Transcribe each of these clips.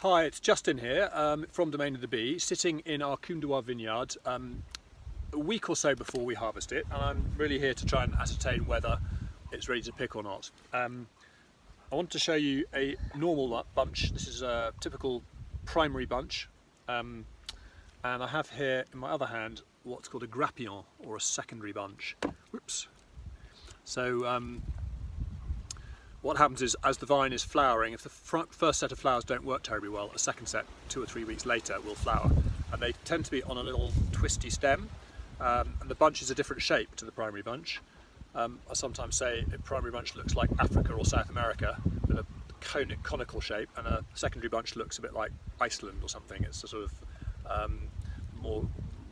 Hi, it's Justin here from Domaine of the Bee, sitting in our Coomdois vineyard a week or so before we harvest it, and I'm really here to try and ascertain whether it's ready to pick or not. I want to show you a normal bunch. This is a typical primary bunch, and I have here in my other hand what's called a grappillon, or a secondary bunch. Whoops. So what happens is, as the vine is flowering, if the first set of flowers don't work terribly well, a second set 2 or 3 weeks later will flower, and they tend to be on a little twisty stem, and the bunch is a different shape to the primary bunch. I sometimes say a primary bunch looks like Africa or South America with a conical shape, and a secondary bunch looks a bit like Iceland or something. It's a sort of more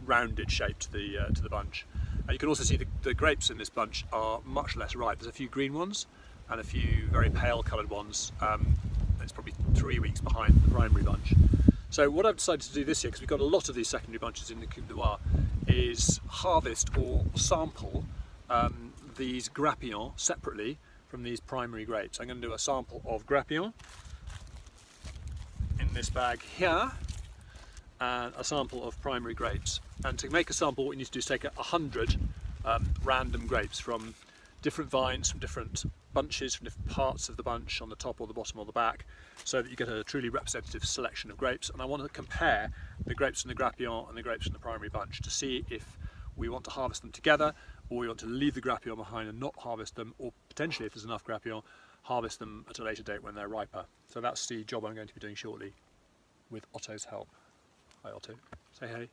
rounded shape to the bunch. And you can also see the grapes in this bunch are much less ripe. There's a few green ones and a few very pale coloured ones. It's probably 3 weeks behind the primary bunch. So what I've decided to do this year, because we've got a lot of these secondary bunches in the Coomdois, is harvest or sample these grappillons separately from these primary grapes. I'm going to do a sample of grappillon in this bag here, and a sample of primary grapes. And to make a sample, what you need to do is take 100 random grapes from different vines, from different bunches, from different parts of the bunch, on the top or the bottom or the back, so that you get a truly representative selection of grapes. And I want to compare the grapes from the grappillon and the grapes from the primary bunch to see if we want to harvest them together, or we want to leave the grappillon behind and not harvest them, or potentially, if there's enough grappillon, harvest them at a later date when they're riper. So that's the job I'm going to be doing shortly with Otto's help. Hi Otto, say hey.